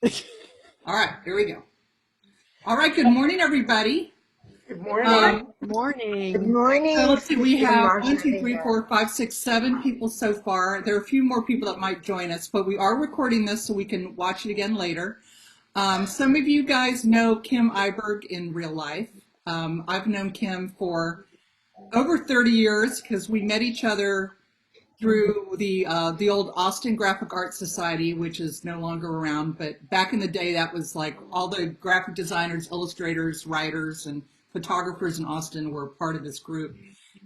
All right, here we go. All right, good morning, everybody. Good morning. Good Good morning. So morning, let's see, we Sister have one, two, Marjorie. three, four, five, six, 7 people so far. There are a few more people that might join us, but we are recording this so we can watch it again later. Some of you guys know Kim Iberg in real life. I've known Kim for over 30 years because we met each other through the old Austin Graphic Arts Society, which is no longer around. But back in the day, that was like all the graphic designers, illustrators, writers, and photographers in Austin were part of this group.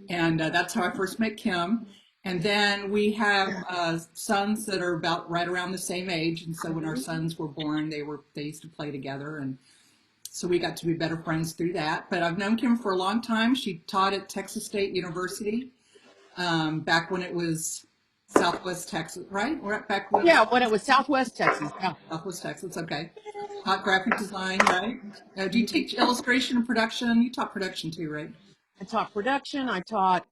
And that's how I first met Kim. And then we have sons that are about right around the same age. And so when our sons were born, they used to play together, and so we got to be better friends through that. But I've known Kim for a long time. She taught at Texas State University back when it was Southwest Texas, right? We're back when it was Yeah, when it was Southwest Texas. Yeah. Southwest Texas. Okay. Taught graphic design, right? Do you teach illustration and production? You taught production too, right? I taught production. I taught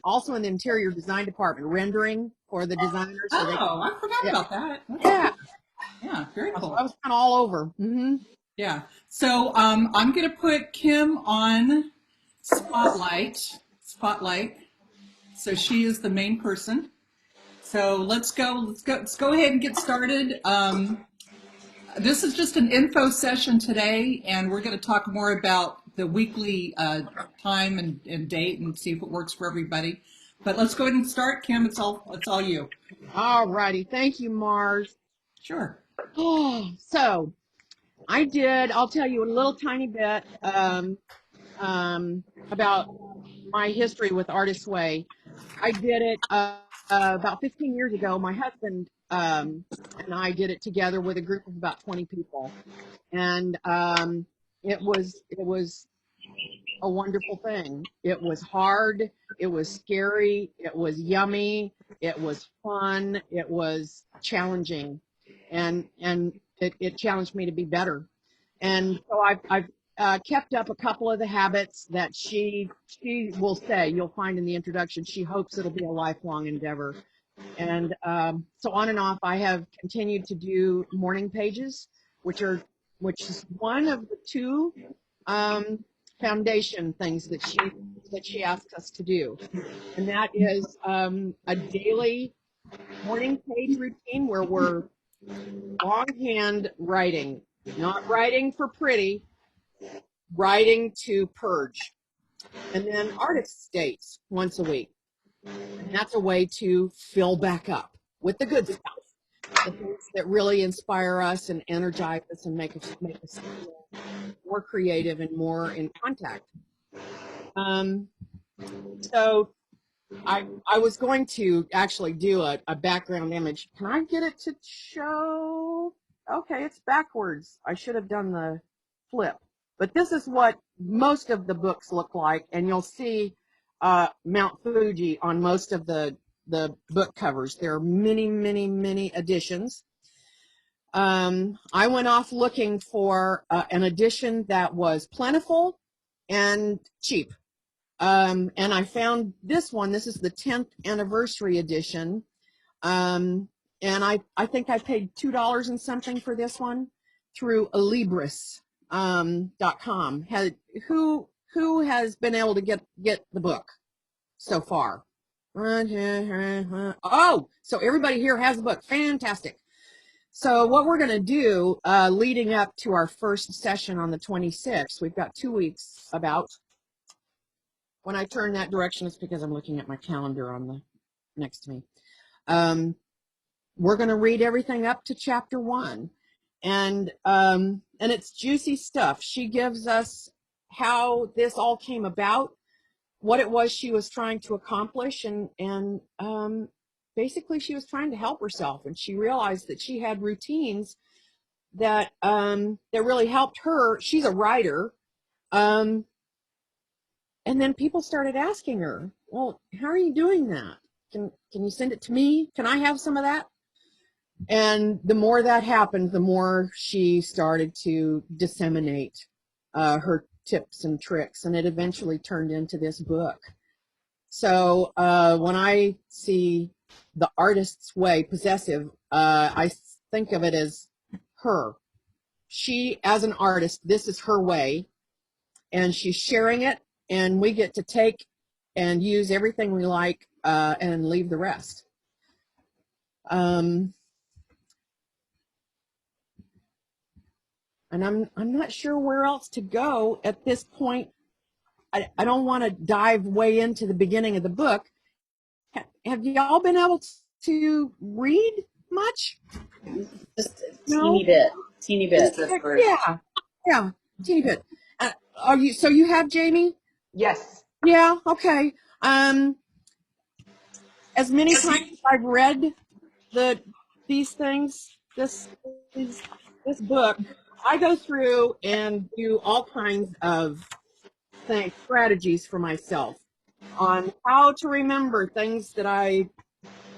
also in the interior design department, rendering for the designers so they could, Oh, I forgot yeah. about that. That's Yeah. cool. Yeah, very So cool. I was kind of all over. Yeah. So I'm gonna put Kim on spotlight. Spotlight. So she is the main person. So let's go. Let's go ahead and get started. This is just an info session today, and we're going to talk more about the weekly time and date and see if it works for everybody. But let's go ahead and start. Kim, it's all you. All righty. Thank you, Mars. Sure. Oh, so I'll tell you a little tiny bit about my history with Artist Way. I did it about 15 years ago. My husband and I did it together with a group of about 20 people, and it was a wonderful thing. It was hard. It was scary. It was yummy. It was fun. It was challenging, and it challenged me to be better. And so I've kept up a couple of the habits that she will say. You'll find in the introduction. She hopes it'll be a lifelong endeavor. And so on and off, I have continued to do morning pages, which is one of the two um, foundation things that she asks us to do, and that is a daily morning page routine where we're longhand writing, not writing for pretty, writing to purge, and then artist dates once a week, and that's a way to fill back up with the good stuff, the things that really inspire us and energize us and make us feel more creative and more in contact. Um, so I was going to actually do a background image. Can I get it to show? Okay, it's backwards. I should have done the flip. But this is what most of the books look like, and you'll see Mount Fuji on most of the book covers. There are many, many, many editions. I went off looking for an edition that was plentiful and cheap. And I found this one. This is the 10th anniversary edition. And I think I paid $2 and something for this one through Alibris .com. Who has been able to get the book so far? Oh, so everybody here has the book. Fantastic. So what we're going to do leading up to our first session on the 26th, we've got 2 weeks about. When I turn that direction, it's because I'm looking at my calendar on the next to me. We're going to read everything up to chapter 1, and it's juicy stuff. She gives us how this all came about, what it was she was trying to accomplish, and basically she was trying to help herself, and she realized that she had routines that really helped her. She's a writer. Um, And then people started asking her, well, how are you doing that? Can you send it to me? Can I have some of that? And the more that happened, the more she started to disseminate her tips and tricks, and it eventually turned into this book. So when I see the artist's way, possessive, I think of it as her. She, as an artist, this is her way, and she's sharing it, and we get to take and use everything we like and leave the rest. And I'm not sure where else to go at this point. I don't want to dive way into the beginning of the book. Have y'all been able to read much? Just a No? teeny bit. Yeah, teeny bit. So you have, Jamie? Yes. Yeah, okay. As many times as I've read these things, this book, I go through and do all kinds of strategies for myself on how to remember things that I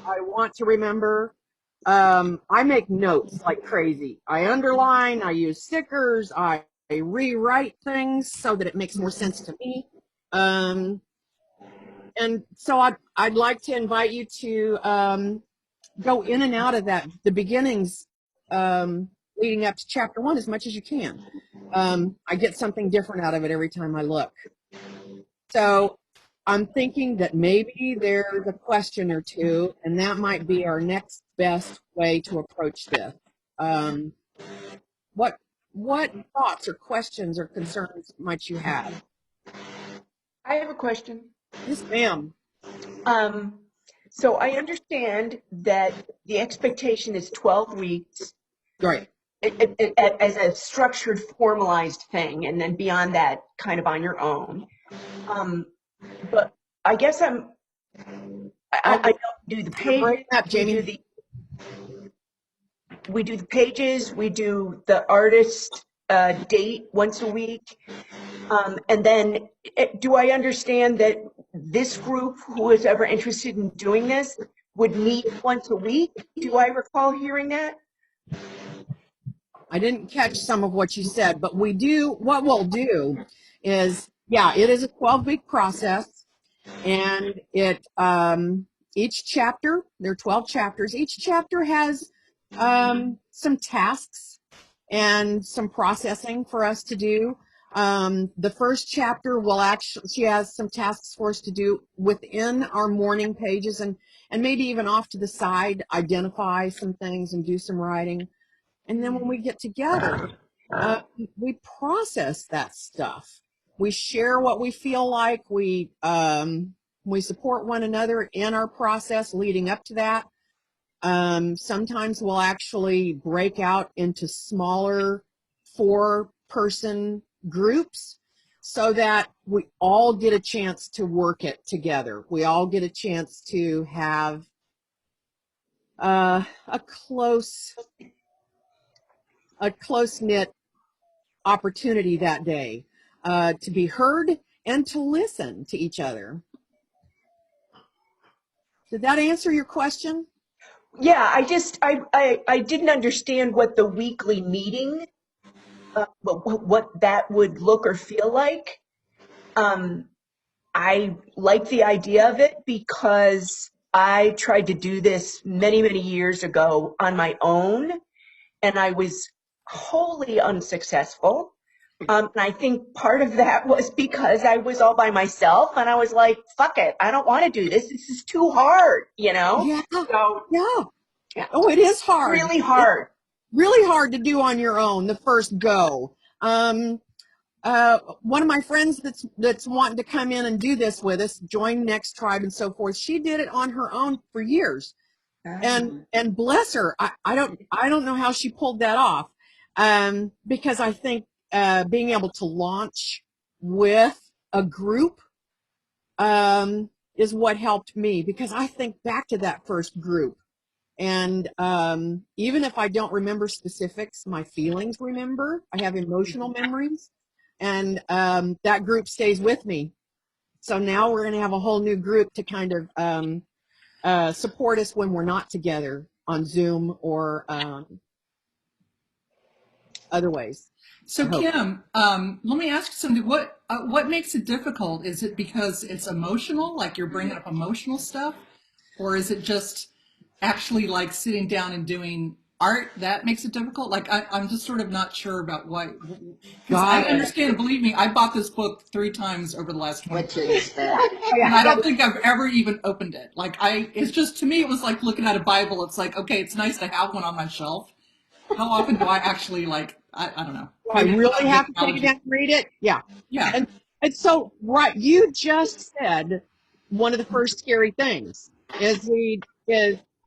want to remember. I make notes like crazy. I underline, I use stickers, I rewrite things so that it makes more sense to me. And so I'd like to invite you to go in and out of the beginnings leading up to chapter 1 as much as you can. I get something different out of it every time I look. So I'm thinking that maybe there's a question or two, and that might be our next best way to approach this. What thoughts or questions or concerns might you have? I have a question. Yes, ma'am. So I understand that the expectation is 12 weeks Right. as a structured, formalized thing, and then beyond that, kind of on your own. But I guess I don't do the You're pages. breaking up, Jamie. We do the pages. We do the artist date once a week. And then do I understand that this group, who is ever interested in doing this, would meet once a week? Do I recall hearing that? I didn't catch some of what you said, but what we'll do is, yeah, it is a 12-week process, and each chapter, there are 12 chapters. Each chapter has some tasks and some processing for us to do. The first chapter she has some tasks for us to do within our morning pages, and maybe even off to the side, identify some things and do some writing. And then when we get together, we process that stuff. We share what we feel like. We support one another in our process leading up to that. Sometimes we'll actually break out into smaller 4-person groups so that we all get a chance to work it together. We all get a chance to have a close-knit opportunity that day to be heard and to listen to each other. Did that answer your question? Yeah, I didn't understand what the weekly meeting, what that would look or feel like. I like the idea of it because I tried to do this many, many years ago on my own, and I was wholly unsuccessful. And I think part of that was because I was all by myself, and I was like, fuck it, I don't want to do this. This is too hard, you know? Yeah. So, Yeah. Oh, it is hard. Really hard. It's really hard to do on your own the first go. One of my friends that's wanting to come in and do this with us, join Next Tribe and so forth, she did it on her own for years. And bless her, I don't know how she pulled that off. Because I think being able to launch with a group is what helped me, because I think back to that first group, and even if I don't remember specifics, my feelings remember. I have emotional memories, and that group stays with me. So now we're going to have a whole new group to kind of support us when we're not together on Zoom or other ways. So Kim, let me ask you something. What makes it difficult? Is it because it's emotional, like you're bringing up emotional stuff, or is it just actually like sitting down and doing art that makes it difficult? Like I'm just sort of not sure about why, because I God, understand. Believe me, I bought this book 3 times over the last 20 What you years, expect. oh and yeah, I yeah, don't think I've ever even opened it. Like it's just to me, it was like looking at a Bible. It's like, okay, it's nice to have one on my shelf. How often do I actually like? I don't know. I Maybe it's not really a good have to take it analogy. down and read it. Yeah. Yeah. And so, right, you just said one of the first scary things is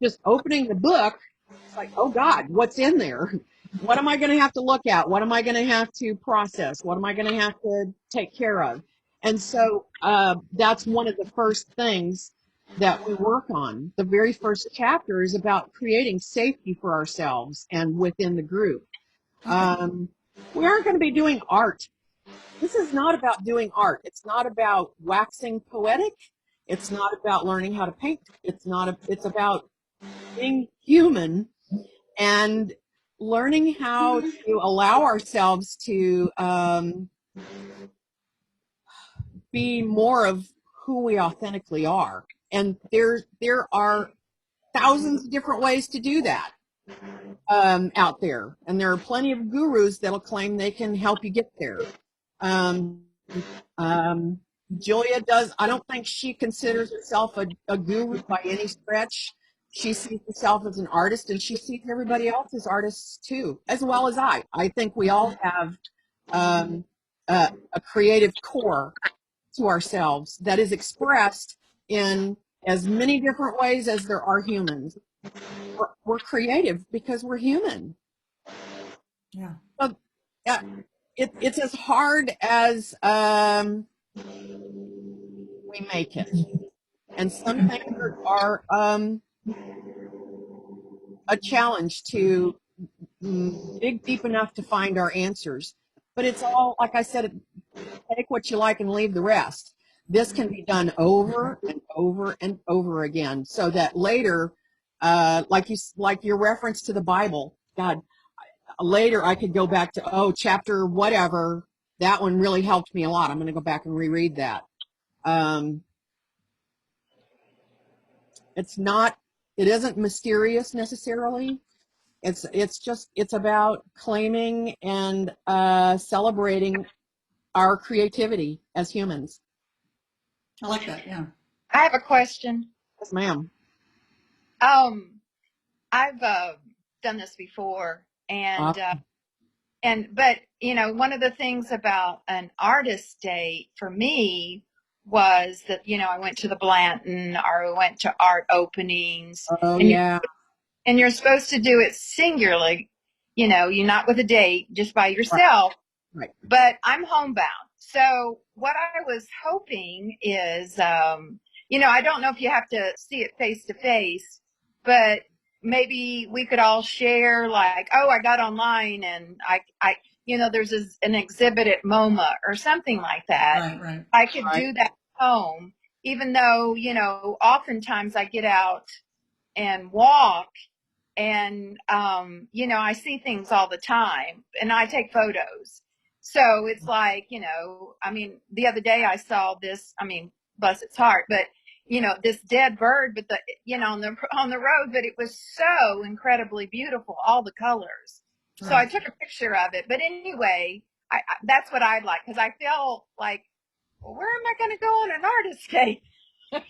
just opening the book. It's like, oh God, what's in there? What am I going to have to look at? What am I going to have to process? What am I going to have to take care of? And so that's one of the first things that we work on. The very first chapter is about creating safety for ourselves and within the group. Okay. We aren't going to be doing art. This is not about doing art. It's not about waxing poetic. It's not about learning how to paint. It's about being human and learning how to allow ourselves to be more of who we authentically are. And there are thousands of different ways to do that out there, and there are plenty of gurus that'll claim they can help you get there. Um, um, Julia does. I don't think she considers herself a guru by any stretch. She sees herself as an artist, and she sees everybody else as artists too, as well as I. I think we all have um, a creative core to ourselves that is expressed in as many different ways as there are humans. We're creative because we're human. Yeah. So, yeah, it's as hard as we make it. And some things are a challenge to dig deep enough to find our answers. But it's all, like I said, take what you like and leave the rest. This can be done over and over and over again, so that later, like your reference to the Bible, God, later I could go back to, oh, chapter whatever. That one really helped me a lot. I'm going to go back and reread that. Um, it isn't mysterious necessarily. It's about claiming and celebrating our creativity as humans. I like that. Yeah. I have a question. Yes, ma'am. I've done this before, Uh, but one of the things about an artist day for me was that I went to the Blanton or I went to art openings, oh and yeah, you're supposed to do it singularly. You're not with a date, just by right, yourself. right. But I'm homebound. So what I was hoping is, I don't know if you have to see it face to face, but maybe we could all share like, oh, I got online and there's an exhibit at MoMA or something like that. Right. Right. I could Right. do that at home, even though, oftentimes I get out and walk and I see things all the time and I take photos. So it's like, the other day I saw this, bless its heart, but this dead bird, but on the road, but it was so incredibly beautiful, all the colors. So I Right. took a picture of it. But anyway, that's what I'd like, because I feel like, well, where am I going to go on an artist date? I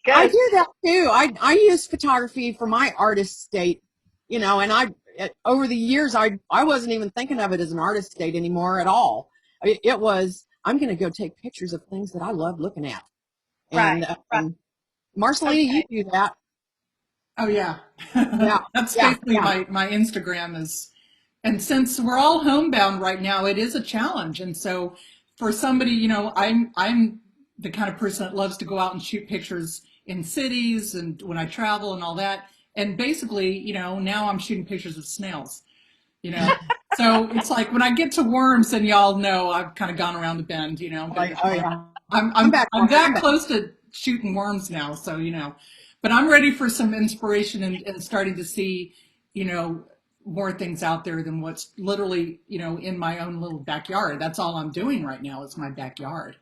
Because do that too. I use photography for my artist date, and over the years I wasn't even thinking of it as an artist date anymore at all. It was, I'm going to go take pictures of things that I love looking at. right, And right, Marceline, you okay, do that. Oh yeah. Yeah, That's yeah, basically yeah. my Instagram is, and since we're all homebound right now, it is a challenge. And so for somebody, I'm the kind of person that loves to go out and shoot pictures in cities and when I travel and all that. And basically, now I'm shooting pictures of snails, you know. So it's like when I get to worms, then y'all know I've kind of gone around the bend, but Oh yeah. I'm Come I'm back, I'm Mark. Come that back. close to shooting worms now, so but I'm ready for some inspiration and starting to see, more things out there than what's literally, in my own little backyard. That's all I'm doing right now is my backyard.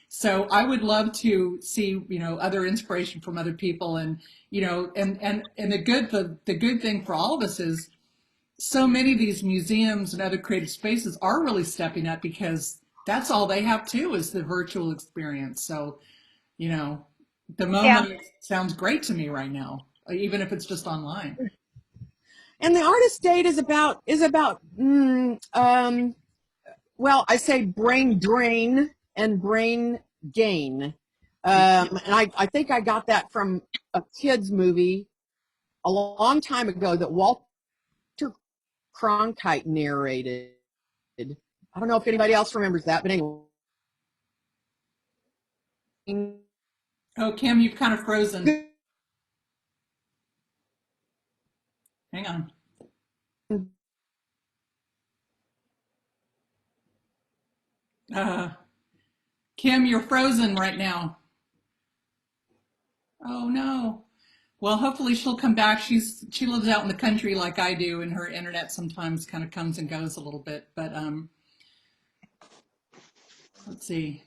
So I would love to see, other inspiration from other people, and and the good thing for all of us is so many of these museums and other creative spaces are really stepping up because that's all they have too is the virtual experience. So, you know, the Yeah. moment sounds great to me right now, even if it's just online. And the artist date is about well, I say brain drain and brain gain. And I think I got that from a kids movie a long time ago that Walter Cronkite narrated. I don't know if anybody else remembers that, but anyway. Oh, Kim, you've kind of frozen. Hang on. Kim, you're frozen right now. Oh no. Well, hopefully she'll come back. She lives out in the country like I do, and her internet sometimes kind of comes and goes a little bit. But let's see.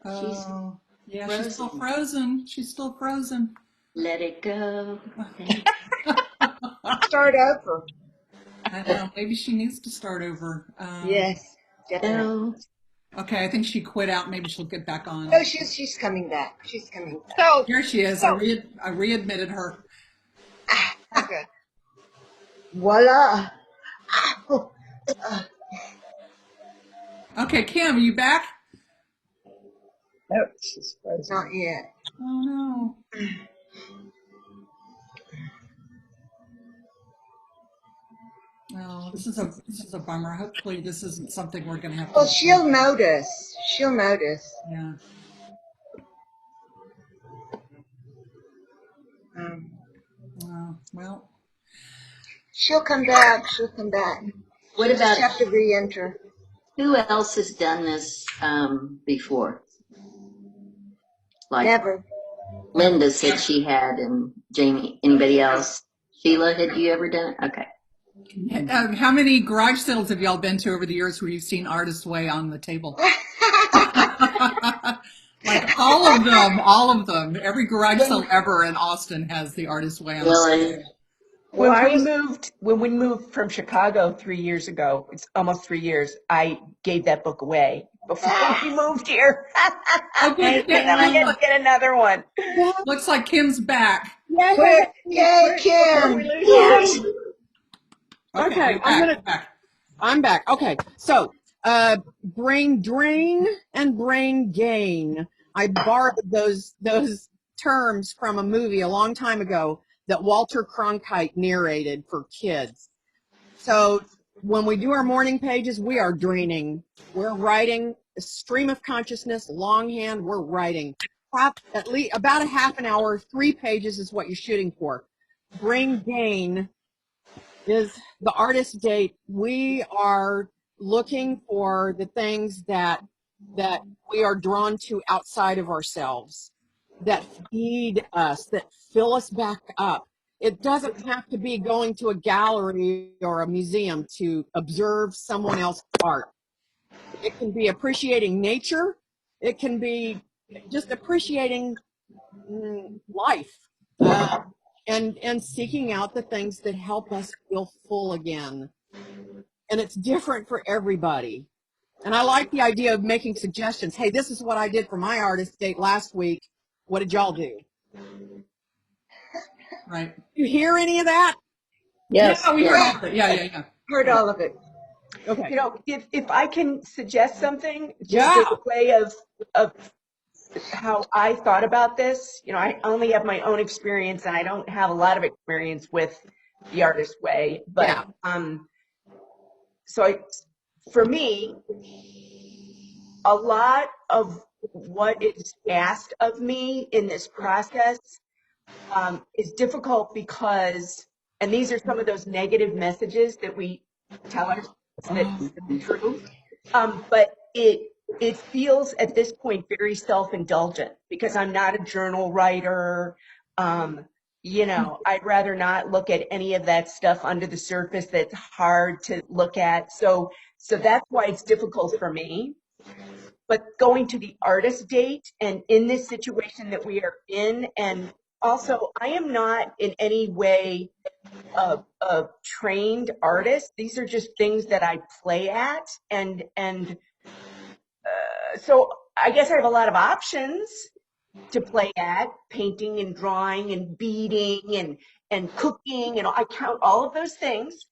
Oh, yeah, frozen. she's still frozen. She's still frozen. Let it go. Start over. I know. Maybe she needs to start over. Yes, definitely. Okay, I think she quit out. Maybe she'll get back on. No, she's coming back. She's coming back. So Here she is. I readmitted her. oh, good. Voila. Okay, Kim, are you back? No, she's frozen. Not yet. Oh no. Oh, this is a bummer. Hopefully this isn't something we're gonna have to. Well, she'll notice. She'll notice. Yeah. Well. She'll come back. She'll come back. What about Just have to re-enter. who else has done this before? Like Never. Linda said she had, and Jamie. Anybody else? Sheila, had you ever done it? Okay. How many garage sales have y'all been to over the years where you've seen Artist Way on the table? Like all of them. Every garage sale ever in Austin has the Artist Way on the table. When we moved from Chicago 3 years ago, it's almost 3 years, I gave that book away before we moved here. Okay, And then I had to get another one. looks like Kim's back. Quick, yay, Kim. Yes. Okay, you're back. I'm back. Okay, so brain drain and brain gain. I borrowed those terms from a movie a long time ago that Walter Cronkite narrated for kids. So when we do our morning pages, we are draining. We're writing a stream of consciousness, longhand. We're writing at least about a half an hour. 3 pages is what you're shooting for. Brain gain is the artist date. We are looking for the things that we are drawn to outside of ourselves, that feed us, that fill us back up. It doesn't have to be going to a gallery or a museum to observe someone else's art. It can be appreciating nature. It can be just appreciating life. And seeking out the things that help us feel full again. And it's different for everybody. And I like the idea of making suggestions. Hey, this is what I did for my artist date last week. What did y'all do? Right. You hear any of that? Yes. Yeah, we yes. heard all of it. Yeah. Heard all of it. Okay. You know, if I can suggest something, just Yeah. as a way of how I thought about this, you know, I only have my own experience and I don't have a lot of experience with the Artist Way, but for me, a lot of what is asked of me in this process is difficult because, and these are some of those negative messages that we tell ourselves that's true, but it feels at this point very self-indulgent because I'm not a journal writer. You know, I'd rather not look at any of that stuff under the surface that's hard to look at. So that's why it's difficult for me. But going to the artist date and in this situation that we are in, and also, I am not in any way a trained artist. These are just things that I play at, and so I guess I have a lot of options to play at: painting and drawing and beading and cooking, and I count all of those things.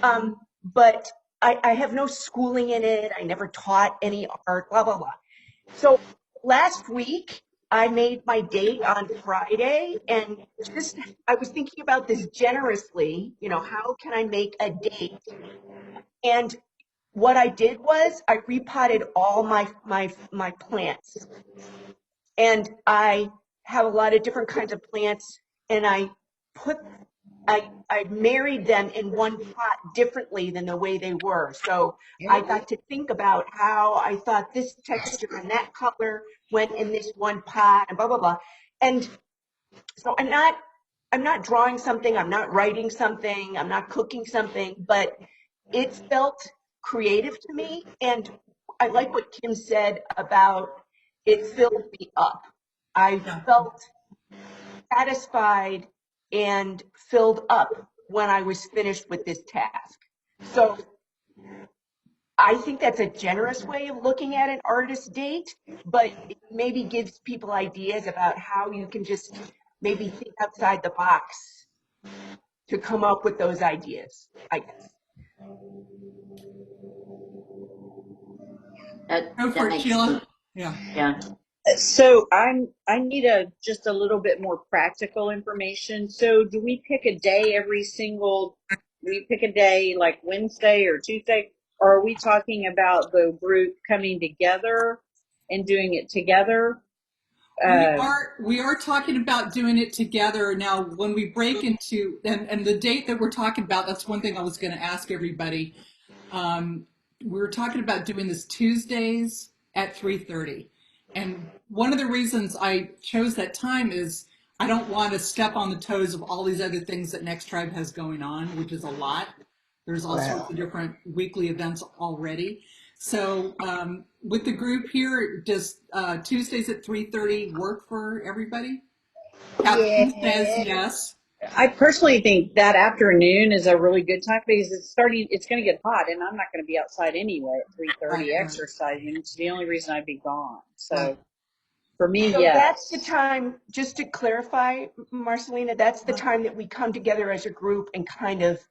But I have no schooling in it. I never taught any art, blah, blah, blah. So last week I made my date on Friday, and just I was thinking about this generously, how can I make a date? And what I did was I repotted all my plants, and I have a lot of different kinds of plants, and put I married them in one pot differently than the way they were. So I got to think about how I thought this texture and that color went in this one pot, and blah blah blah. And so I'm not drawing something, I'm not writing something, I'm not cooking something, but it felt creative to me. And I like what Kim said about it filled me up. I felt satisfied and filled up when I was finished with this task. So I think that's a generous way of looking at an artist date, but it maybe gives people ideas about how you can just maybe think outside the box to come up with those ideas, I guess. Go That for it, makes Sheila. sense. Yeah. Yeah. So I need just a little bit more practical information. So do we pick a day we pick a day like Wednesday or Tuesday, or are we talking about the group coming together and doing it together? We are talking about doing it together now. When we break into and the date that we're talking about, that's one thing I was going to ask everybody. We're talking about doing this Tuesdays at 3:30, and one of the reasons I chose that time is I don't want to step on the toes of all these other things that Next Tribe has going on, which is a lot. There's all sorts of different weekly events already. So with the group here, does Tuesdays at 3:30 work for everybody? Catherine says yes. I personally think that afternoon is a really good time because it's going to get hot, and I'm not going to be outside anyway at 3:30 Right. exercising. It's the only reason I'd be gone. So Right. for me, So yes. that's the time, just to clarify, Marcelina, that's the time that we come together as a group and kind of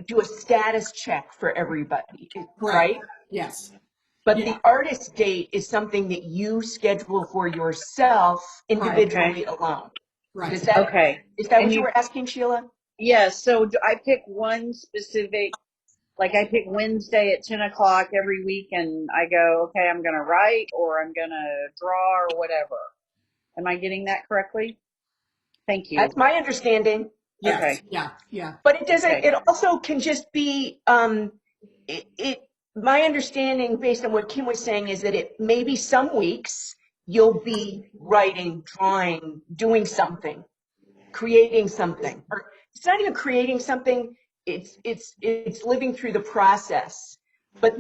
do a status check for everybody, right? Yes. But Yeah. the artist date is something that you schedule for yourself individually alone. Right. Is that what you were asking, Sheila? Yes. So do I pick one specific, like I pick Wednesday at 10 o'clock every week and I go, okay, I'm going to write or I'm going to draw or whatever. Am I getting that correctly? Thank you. That's my understanding. Yes. Okay. Yeah. Yeah. But it doesn't, it also can just be, my understanding based on what Kim was saying is that it maybe some weeks you'll be writing, drawing, doing something, creating something, or it's not even creating something, it's living through the process. But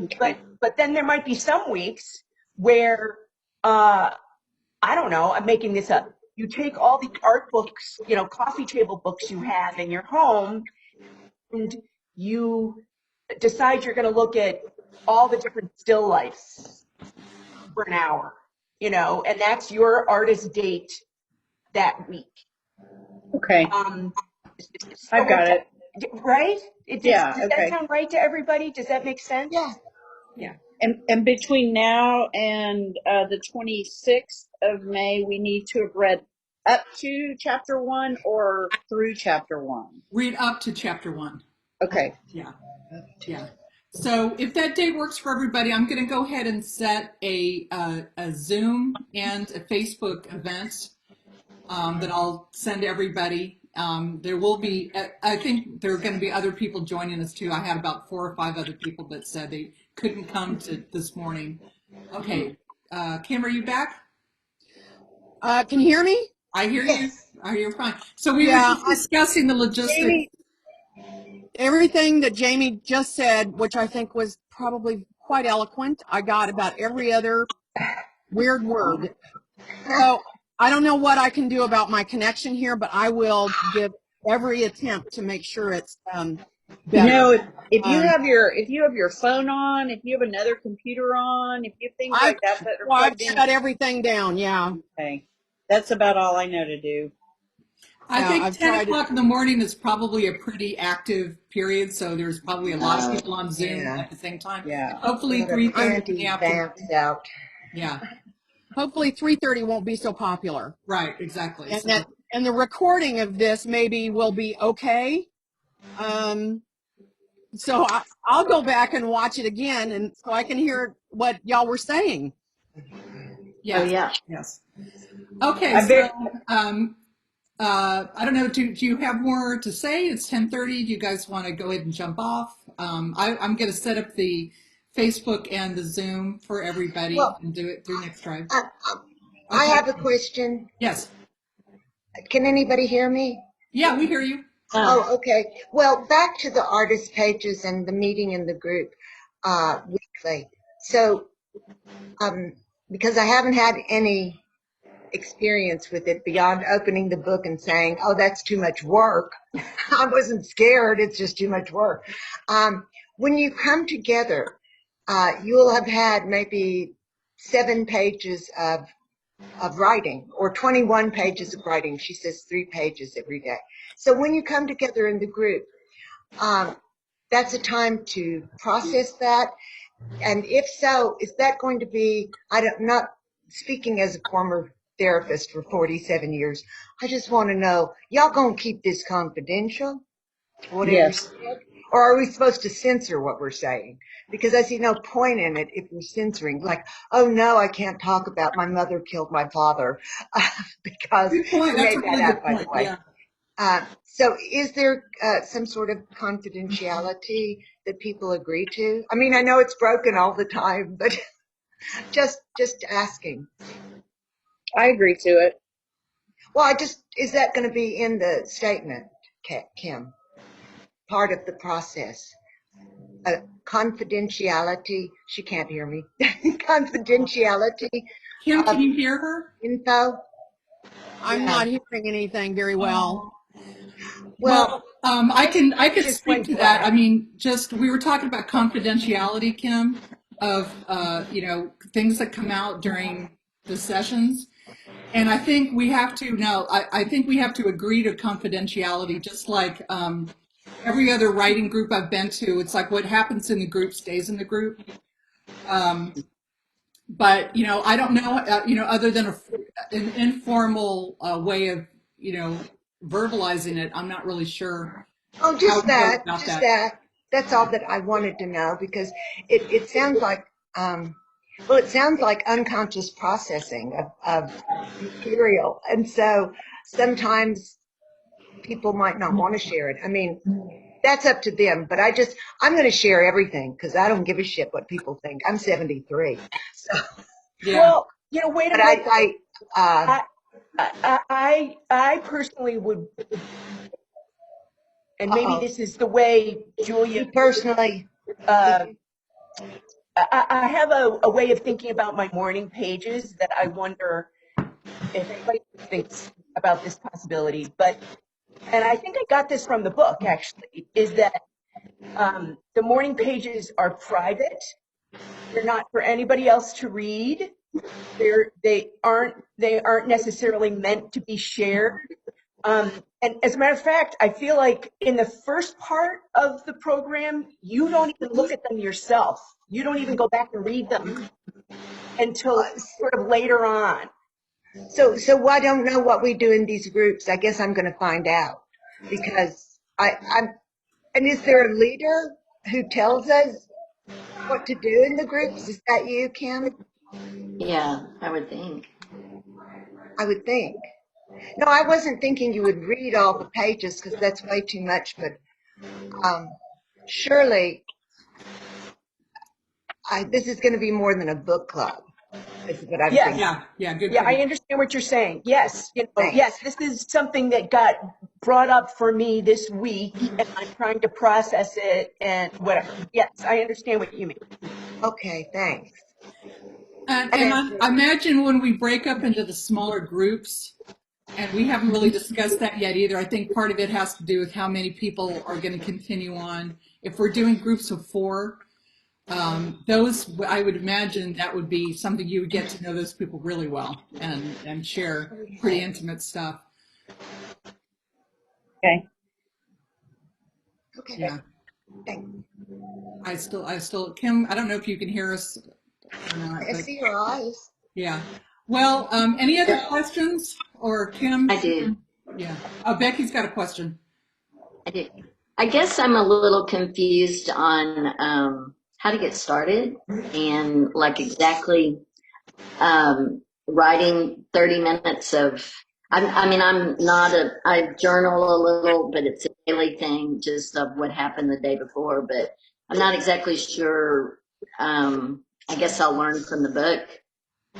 then there might be some weeks where, I don't know, I'm making this up. You take all the art books, coffee table books you have in your home, and you decide you're going to look at all the different still lifes for an hour, and that's your artist date that week. Okay. So I've got it. Right? Yeah. Does that sound right to everybody? Does that make sense? Yeah. Yeah. And between now and the 26th of May, we need to have read up to chapter 1 or through chapter 1? Read up to chapter 1. Okay. Yeah. Yeah. So if that date works for everybody, I'm going to go ahead and set a Zoom and a Facebook event that I'll send everybody. There will be, I think there are going to be other people joining us too. I had about 4 or 5 other people that said they couldn't come to this morning. Okay. Kim, are you back? Can you hear me? I hear you. Yes. I hear you fine. So we were just discussing the logistics. Jamie, everything that Jamie just said, which I think was probably quite eloquent, I got about every other weird word. So I don't know what I can do about my connection here, but I will give every attempt to make sure it's You better. know, if you Um, have your phone on, if you have another computer on, if you have things like that that are I've plugged in, shut everything down. Yeah. okay. That's about all I know to do. I Yeah, think I've 10 tried it. o'clock in the morning is probably a pretty active period, so there's probably a lot of people on Zoom Yeah. at the same time. Yeah. Hopefully Got a 3:30 in the Andy afternoon. Vance out. Yeah, Hopefully 3:30 won't be so popular. right, exactly. And So the recording of this maybe will be okay. So I'll go back and watch it again, and so I can hear what y'all were saying. Oh yes, yeah. yes. Okay, I so bet I don't know. Do you have more to say? It's 10:30. Do you guys want to go ahead and jump off? I'm going to set up the Facebook and the Zoom for everybody Well, and do it through Next Drive. I Okay. have a question. Yes. Can anybody hear me? Yeah, we hear you. Oh, okay. Well, back to the artist pages and the meeting in the group weekly. So, because I haven't had any experience with it beyond opening the book and saying, "Oh, that's too much work." I wasn't scared. It's just too much work. When you come together, you'll have had maybe 7 pages of writing or 21 pages of writing. She says 3 pages every day. So when you come together in the group, that's a time to process that. And if so, is that going to be, I'm not speaking as a former therapist for 47 years. I just want to know, y'all going to keep this confidential, whatever you yes. said? Or are we supposed to censor what we're saying? Because I see no point in it if we're censoring. Like, oh no, I can't talk about my mother killed my father because Good point. you That's a made that really good up, by the point. way. Yeah. So is there some sort of confidentiality that people agree to? I mean, I know it's broken all the time, but just asking. I agree to it. Well, is that going to be in the statement, Kim? Part of the process? Confidentiality, she can't hear me. Confidentiality Kim, of can you hear her? info? I'm not hearing anything very well. Oh. Well, I could just speak went to that. I black. mean, just we were talking about confidentiality, Kim, of things that come out during the sessions. And I think we have to no, I think we have to agree to confidentiality, just like every other writing group I've been to. It's like what happens in the group stays in the group. But I don't know, other than an informal way of verbalizing it. I'm not really sure Oh, how we go about just that. that. That's all that I wanted to know because it sounds like, well, it sounds like unconscious processing of material. And so sometimes people might not want to share it. I mean, that's up to them, but I'm going to share everything because I don't give a shit what people think. I'm 73. So, Yeah. Well, wait a but minute. uh, I personally would, and maybe uh-oh. this is the way Julia, You personally, uh, I have a way of thinking about my morning pages that I wonder if anybody thinks about this possibility. And I think I got this from the book actually, is that the morning pages are private. They're not for anybody else to read. They aren't necessarily meant to be shared. And as a matter of fact, I feel like in the first part of the program, you don't even look at them yourself. You don't even go back and read them until sort of later on. so I don't know what we do in these groups. I guess I'm going to find out because and is there a leader who tells us what to do in the groups? Is that you, Kim? Yeah, I would think. I would think. No, I wasn't thinking you would read all the pages because that's way too much, but surely this is going to be more than a book club, is what I'm Yes. thinking. Yeah, good Yeah, I point. understand what you're saying. Yes, Thanks. yes, this is something that got brought up for me this week, and I'm trying to process it and whatever. Yes, I understand what you mean. Okay, thanks. And I imagine when we break up into the smaller groups, and we haven't really discussed that yet either. I think part of it has to do with how many people are going to continue on. If we're doing groups of 4, those, I would imagine that would be something you would get to know those people really well and share pretty intimate stuff. Okay. Okay. Yeah. Thanks. I still, Kim, I don't know if you can hear us or not, I but see your eyes. yeah. Well, any other questions? Or Kim? I do. Yeah. Oh, Becky's got a question. I do. I guess I'm a little confused on how to get started and like exactly writing 30 minutes of. I mean, I'm not I journal a little, but it's a daily thing just of what happened the day before. But I'm not exactly sure. I guess I'll learn from the book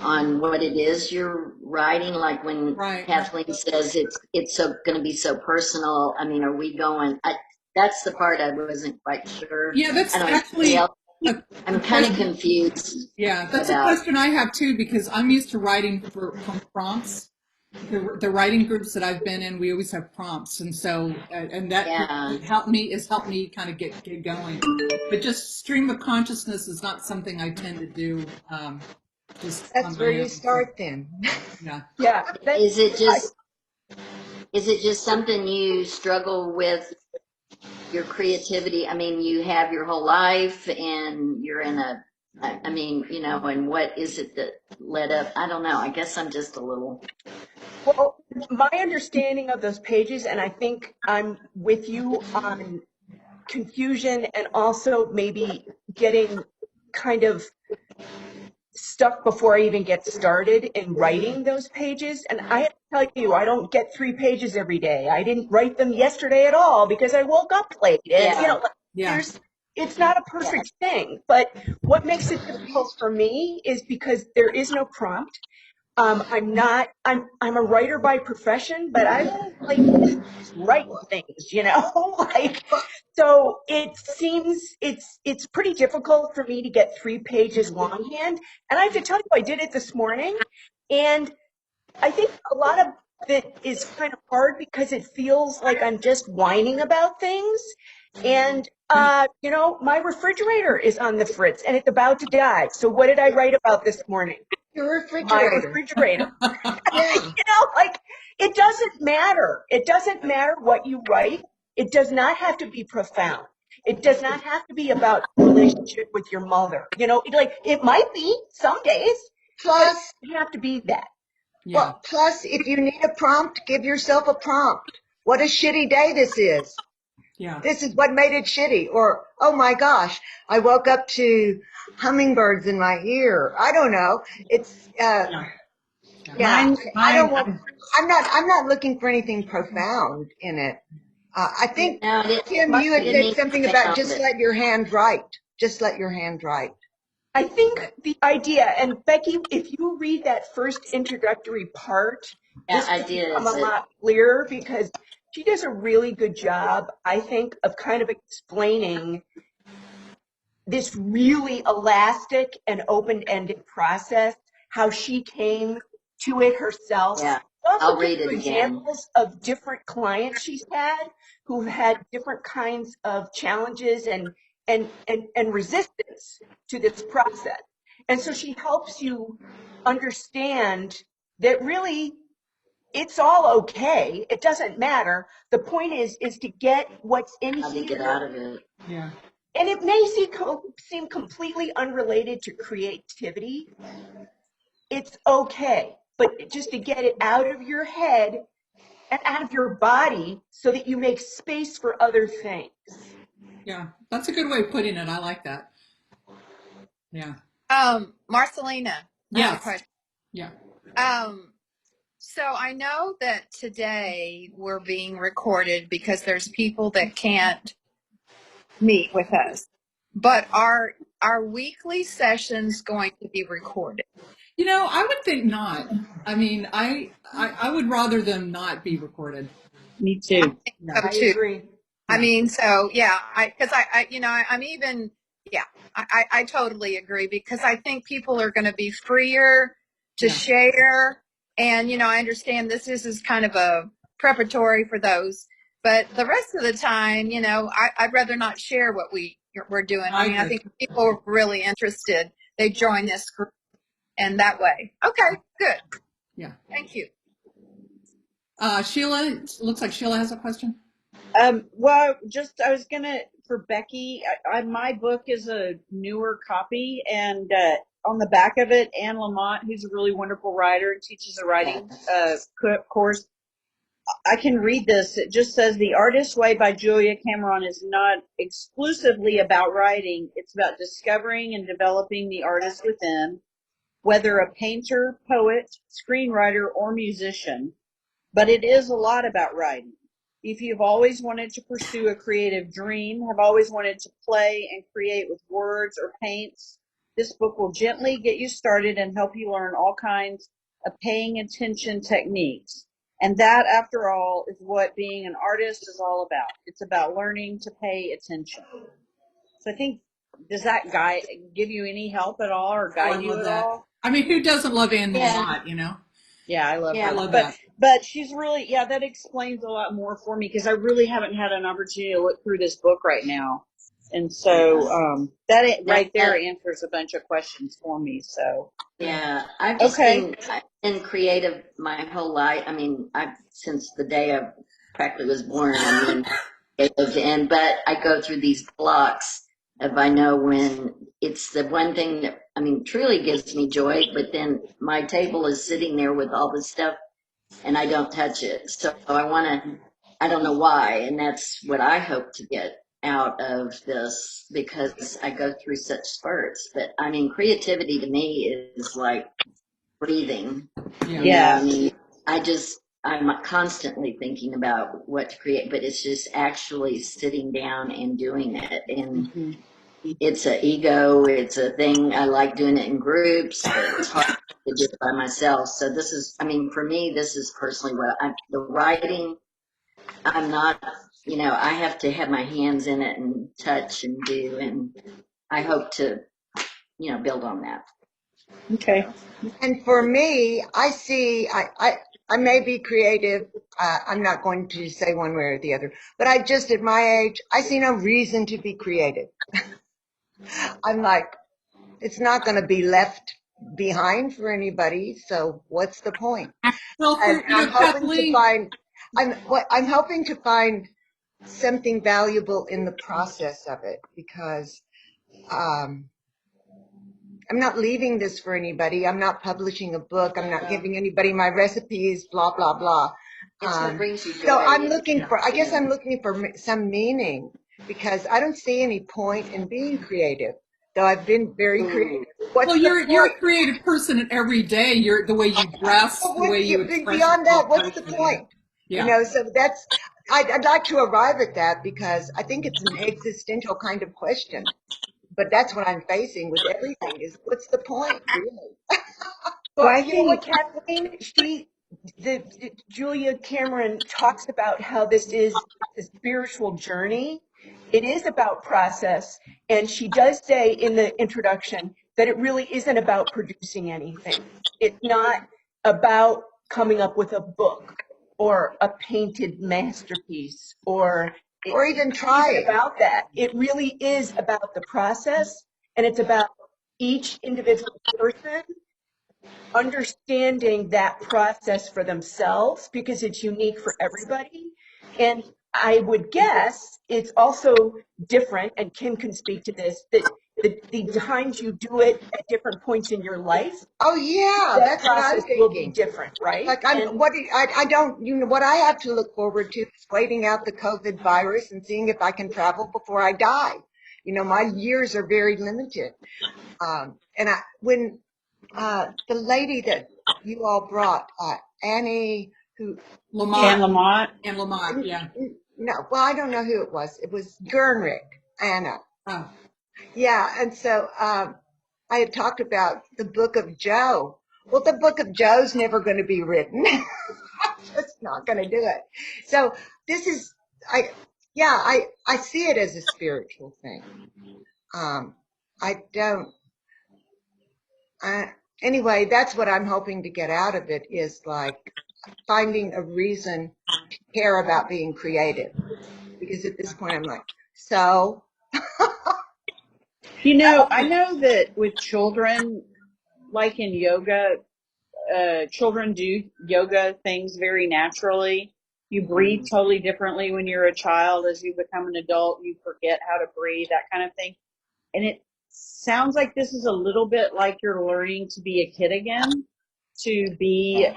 on what it is you're writing. Like when Right. Kathleen says it's so going to be so personal. I mean, are we going? That's the part I wasn't quite sure. Yeah, that's I don't actually know. a I'm kind question. of confused. Yeah, that's a about. question I have too, because I'm used to writing from prompts. The writing groups that I've been in, we always have prompts, and so and that Yeah. helped me kind of get going. But just stream of consciousness is not something I tend to do. Just on That's where my you own. start then. Yeah. Yeah. Is it just something you struggle with your creativity? I mean, you have your whole life and you're in I mean, you know, and what is it that led up? I don't know. I guess I'm just a little. Well, my understanding of those pages, and I think I'm with you on confusion and also maybe getting kind of stuck before I even get started in writing those pages. And I have to tell you, I don't get 3 pages every day. I didn't write them yesterday at all because I woke up late. And, you Yeah. know, Yeah. it's not a perfect thing. But what makes it difficult for me is because there is no prompt. I'm a writer by profession, but I don't like write things, you know, like, so it seems it's pretty difficult for me to get 3 pages longhand. And I have to tell you, I did it this morning, and I think a lot of it is kind of hard because it feels like I'm just whining about things. And, you know, my refrigerator is on the fritz and it's about to die. So what did I write about this morning? Your My refrigerator. refrigerator. Yeah. You know, like, it doesn't matter. It doesn't matter what you write. It does not have to be profound. It does not have to be about relationship with your mother. You know, like, it might be some days, but Plus, it doesn't have to be that. Yeah. well, plus, if you need a prompt, give yourself a prompt. What a shitty day this is. Yeah. This is what made it shitty. Or, oh my gosh, I woke up to hummingbirds in my ear. I don't know. It's, Yeah. yeah, I don't want, Mine. I'm not looking for anything profound in it. I think, No, Kim, you had it said needs something to about sound just it. let your hand write. Just let your hand write. I think the idea, and Becky, if you read that first introductory part, Yeah, this I will did. become a But lot clearer because she does a really good job, I think, of kind of explaining this really elastic and open-ended process, how she came to it herself. yeah, She also I'll gives read it you again. examples of different clients she's had who've had different kinds of challenges and resistance to this process. And so she helps you understand that really it's all okay. It doesn't matter. The point is to get what's in How to get here, out of it. Yeah. and it may seem completely unrelated to creativity. It's okay, but just to get it out of your head and out of your body so that you make space for other things. Yeah. That's a good way of putting it. I like that. Yeah. Marcelina, I have a Yes. question. Yeah. So I know that today we're being recorded because there's people that can't meet with us. But are our weekly sessions going to be recorded? You know, I would think not. I mean, I would rather them not be recorded. Me I too. think Yeah. so I too. agree. I mean, so yeah, because I you know, I'm even Yeah, I totally agree, because I think people are going to be freer to share. And, I understand this is kind of a preparatory for those. But the rest of the time, I'd rather not share what we're doing. I mean, I think if people are really interested, they join this group, and that way. Okay, good. Yeah. Thank you. Sheila, it looks like Sheila has a question. Well, I was gonna, for Becky, my book is a newer copy, and on the back of it, Anne Lamott, who's a really wonderful writer and teaches a writing course. I can read this. It just says The Artist's Way by Julia Cameron is not exclusively about writing. It's about discovering and developing the artist within, whether a painter, poet, screenwriter, or musician. But it is a lot about writing. If you've always wanted to pursue a creative dream, have always wanted to play and create with words or paints, this book will gently get you started and help you learn all kinds of paying attention techniques. And that, after all, is what being an artist is all about. It's about learning to pay attention. So I think, does that guide give you any help at all, or guide you at all? I mean, who doesn't love Anne Lamott, Yeah, I love her. I love that. But she's really, that explains a lot more for me, because I really haven't had an opportunity to look through this book right now. And so right there answers a bunch of questions for me. So yeah, I've been creative my whole life. I mean, since the day I practically was born, I'm in creative, but I go through these blocks of, I know when it's the one thing that, I mean, truly gives me joy, but then my table is sitting there with all this stuff and I don't touch it. So I don't know why. And that's what I hope to get out of this, because I go through such spurts. But I mean, creativity to me is like breathing. yeah. I mean, I'm constantly thinking about what to create, but it's just actually sitting down and doing it. And it's an ego, it's a thing. I like doing it in groups, but it's hard to do it by myself. So this is, I mean, for me, this is personally the writing, I'm not, I have to have my hands in it and touch and do, and I hope to, build on that. Okay. And for me, I see, I may be creative. I'm not going to say one way or the other, but I just, at my age, I see no reason to be creative. I'm like, it's not going to be left behind for anybody. So what's the point? Well, And I'm hoping to Kathleen, find, I'm hoping to find something valuable in the process of it, because, I'm not leaving this for anybody. I'm not publishing a book. I'm not giving anybody my recipes, blah, blah, blah. It's what brings you joy. So I'm looking for, I guess I'm looking for some meaning, because I don't see any point in being creative, though I've been very creative. well, you're a creative person every day. You're the way you dress, the way you express beyond that, yourself what's the personally. point? Yeah. So that's, I'd like to arrive at that, because I think it's an existential kind of question. But that's what I'm facing with everything, is what's the point, really? Well, I you know what, think, Kathleen? Julia Cameron talks about how this is a spiritual journey. It is about process, and she does say in the introduction that it really isn't about producing anything. It's not about coming up with a book or a painted masterpiece, or Even it trying. isn't about that. It really is about the process, and it's about each individual person understanding that process for themselves, because it's unique for everybody. And I would guess it's also different, and Kim can speak to this, that the times you do it at different points in your life, Oh yeah, that that's what I'm process will be thinking. different, right? Like I don't, what I have to look forward to is waiting out the COVID virus and seeing if I can travel before I die. My years are very limited. And when the lady that you all brought, Annie, who Anne Lamott. Lamott. Yeah. no, well, I don't know who it was. It was Gernrich, Anna. Oh. Yeah, and so I had talked about the Book of Joe. Well, the Book of Joe's never going to be written. I'm just not going to do it. So this is, Yeah, I see it as a spiritual thing. I don't, anyway, that's what I'm hoping to get out of it, is like finding a reason to care about being creative. Because at this point I'm like, so. You know, I know that with children, like in yoga, children do yoga things very naturally. You breathe totally differently when you're a child. As you become an adult, you forget how to breathe, that kind of thing. And it sounds like this is a little bit like you're learning to be a kid again, to be,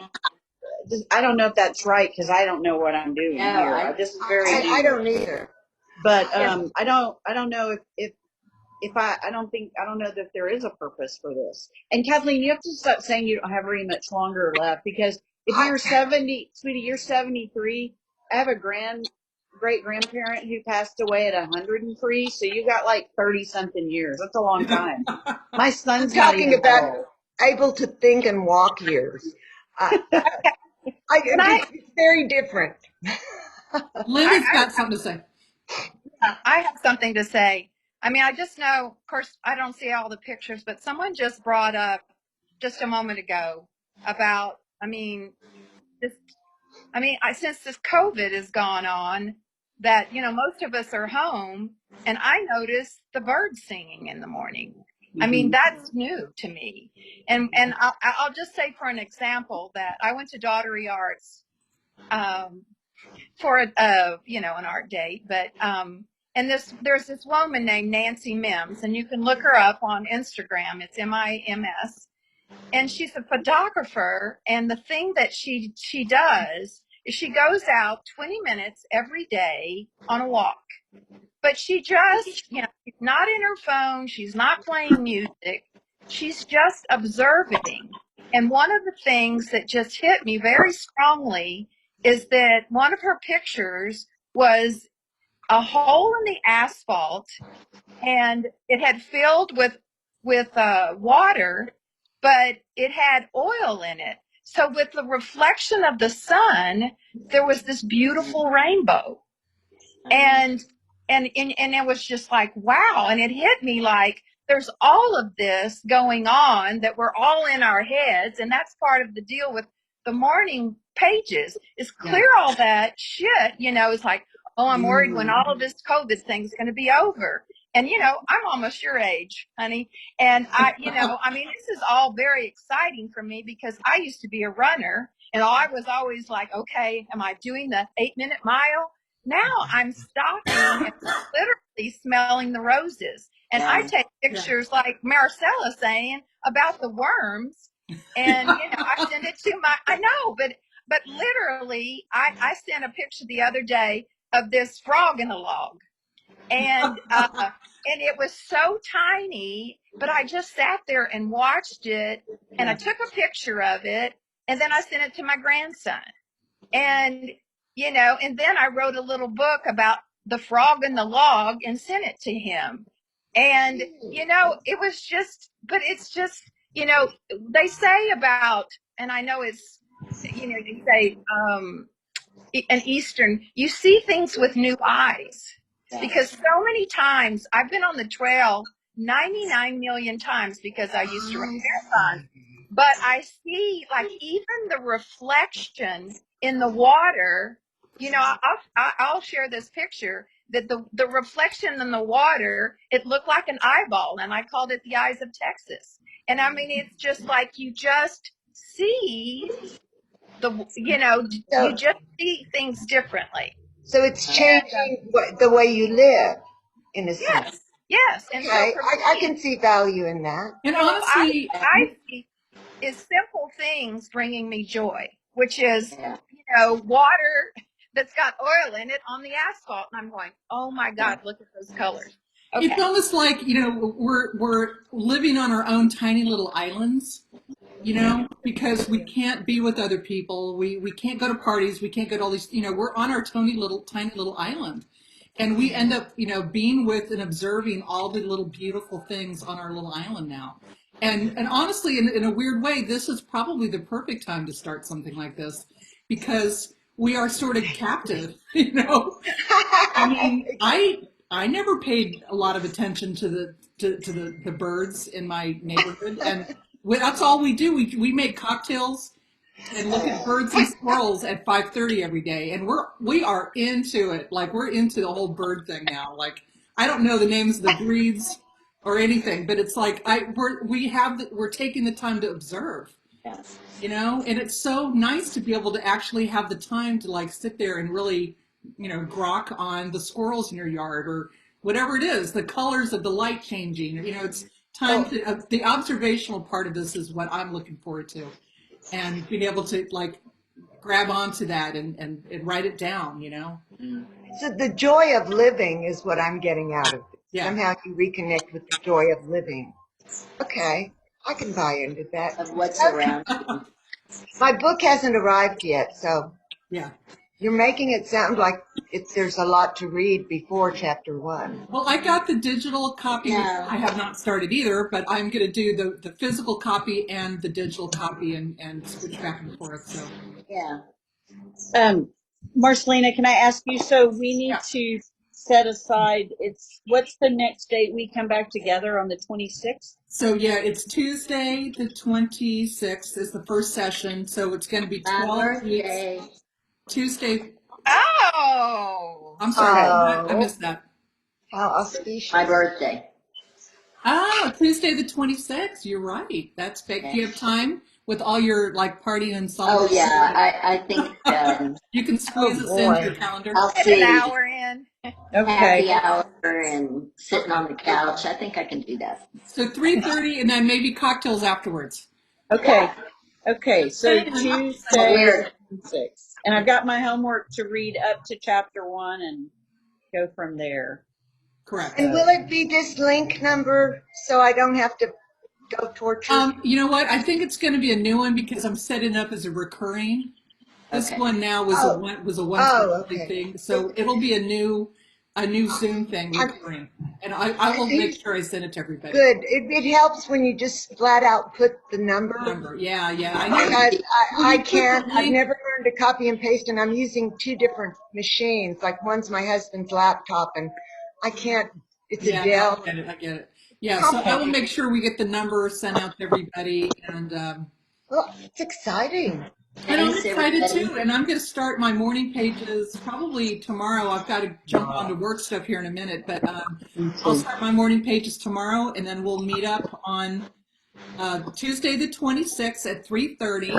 I don't know if that's right, because I don't know what I'm doing here. This is very I new. don't either. But I don't know if I don't know that there is a purpose for this. And Kathleen, you have to stop saying you don't have very much longer left, because if you're 70, sweetie, you're 73. I have a great grandparent who passed away at 103. So you got like 30 something years. That's a long time. My I'm son's not talking even about old. able to think and walk years. And It's very different. Linda's got something to say. I have something to say. I mean, I just know, of course, I don't see all the pictures, but someone just brought up just a moment ago about, this, since this COVID has gone on, that, most of us are home, and I notice the birds singing in the morning. I mean, that's new to me. And I'll just say, for an example, that I went to Daughtery Arts, for an art date, but and there's this woman named Nancy Mims, and you can look her up on Instagram. It's MIMS, and she's a photographer. And the thing that she does is she goes out 20 minutes every day on a walk. But she just, she's not in her phone. She's not playing music. She's just observing. And one of the things that just hit me very strongly is that one of her pictures was a hole in the asphalt, and it had filled with water, but it had oil in it. So with the reflection of the sun, there was this beautiful rainbow. And and it was just like, wow. And it hit me like, there's all of this going on that we're all in our heads, and that's part of the deal with the morning pages, is clear all that shit. It's like, oh, I'm worried when all of this COVID thing's going to be over. And I'm almost your age, honey. And this is all very exciting for me, because I used to be a runner, and I was always like, okay, am I doing the 8-minute mile? Now I'm stopping and literally smelling the roses. And I take pictures like Marcella saying about the worms. And, I send it to I know, but literally, I sent a picture the other day of this frog in a log. And, and it was so tiny, but I just sat there and watched it, and I took a picture of it, and then I sent it to my grandson. And, and then I wrote a little book about the frog and the log and sent it to him. And, it was just, but it's just, they say about, and I know it's, they say, an Eastern, you see things with new eyes. Because so many times I've been on the trail 99 million times, because I used to run marathons, but I see, like, even the reflection in the water. I'll share this picture, that the reflection in the water, it looked like an eyeball, and I called it the eyes of Texas. And it's just like, you just see you So, just see things differently. so it's changing the way you live, in a sense. Yes. And so Okay, for I me, can see value in that. And so honestly, I see is simple things bringing me joy, which is, water that's got oil in it on the asphalt. And I'm going, oh my God, look at those colors. it's Okay. almost like, we're living on our own tiny little islands, because we can't be with other people. We can't go to parties. We can't go to all these, we're on our tiny little island. And we end up, being with and observing all the little beautiful things on our little island now. And honestly, in a weird way, this is probably the perfect time to start something like this, because we are sort of captive, you know. I mean, I never paid a lot of attention to the birds in my neighborhood, and that's all we do. We make cocktails and look at birds and squirrels at 5:30 every day, and we are into it. Like we're into the whole bird thing now. Like I don't know the names of the breeds or anything, but it's like we're taking the time to observe, Yes. you know, and it's so nice to be able to actually have the time to like sit there and really, you know, grok on the squirrels in your yard or whatever it is, the colors of the light changing. You know, it's time to the observational part of this is what I'm looking forward to, and being able to like grab onto that and write it down, you know. So the joy of living is what I'm getting out of this. Yeah. Somehow you reconnect with the joy of living. Okay, I can buy into that. Of what's around you. My book hasn't arrived yet, so Yeah. you're making it sound like there's a lot to read before chapter 1. Well, I got the digital copy, which No. I have not started either, but I'm going to do the physical copy and the digital copy and switch back and forth. So, Yeah. Marcelina, can I ask you, so we need yeah. to set aside, what's the next date we come back together on the 26th? So yeah, it's Tuesday the 26th is the first session. So it's going to be My 12 weeks. birthday. Tuesday. Oh, I'm sorry. Okay. I missed that. How My auspicious. birthday. Oh, Tuesday the 26th. You're right. That's fake. Do you have time with all your like partying and Oh celebrating? yeah, I think You can Oh squeeze us into boy. your calendar. I'll get an see. hour in. Okay. Happy hour and sitting Okay. on the couch. I think I can do that. So 3:30 and then maybe cocktails afterwards. Okay. Yeah. Okay. So Okay. And But Tuesday we're the 26th. And I've got my homework to read up to chapter 1 and go from there. correct. And will it be this link number so I don't have to go torture? You know what? I think it's going to be a new one because I'm setting it up as a recurring. This okay. one now was Oh, a one-time oh, only okay. thing, so it'll be a new Zoom thing I'm, recurring, and I will make sure I send it to everybody. good. It helps when you just flat out put the number. Number, yeah, I know. Because When I you put the can't, I've link, never learned to copy and paste, and I'm using 2 different machines. Like one's my husband's laptop, and I can't, it's a yeah, no, Dell. I get it. Yeah, so I will Complicated. make sure we get the number sent out to everybody, Well, it's exciting. and I'm Thanks excited everybody. too. And I'm going to start my morning pages probably tomorrow. I've got to jump on to work stuff here in a minute, but I'll start my morning pages tomorrow, and then we'll meet up on Tuesday the 26th at 3:30.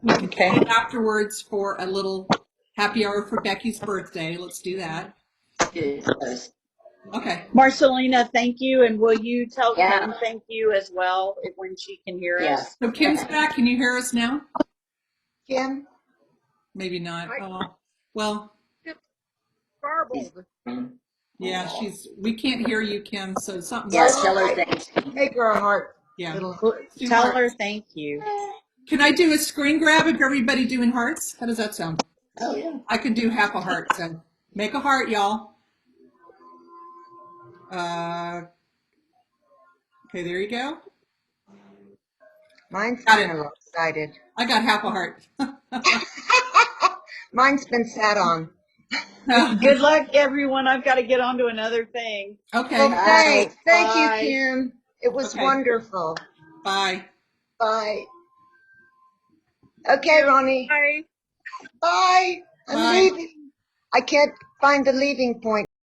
We can Okay. meet afterwards for a little happy hour for Becky's birthday. Let's do that. Good. Okay. Marcelina, thank you. And will you tell Yeah. Kim thank you as well when she can hear Yeah. us? So Kim's back. Can you hear us now? Kim? Maybe not. Oh, well, Garbled. yeah, we can't hear you, Kim, so something's Yeah, wrong. tell her thanks. Make her a heart. Yeah. Little. Let's do Tell hearts. her thank you. Can I do a screen grab of everybody doing hearts? How does that sound? Oh yeah. I could do half a heart, so make a heart, y'all. Okay, there you go. Mine's Got kind it. of lopsided. I got half a heart. Mine's been sat on. Good luck, everyone. I've got to get on to another thing. Okay. Well, thanks. Thank Bye. you, Kim. It was Okay. wonderful. Bye. Bye. Okay, Ronnie. Bye. Bye. I'm Bye. leaving. I can't find the leaving point.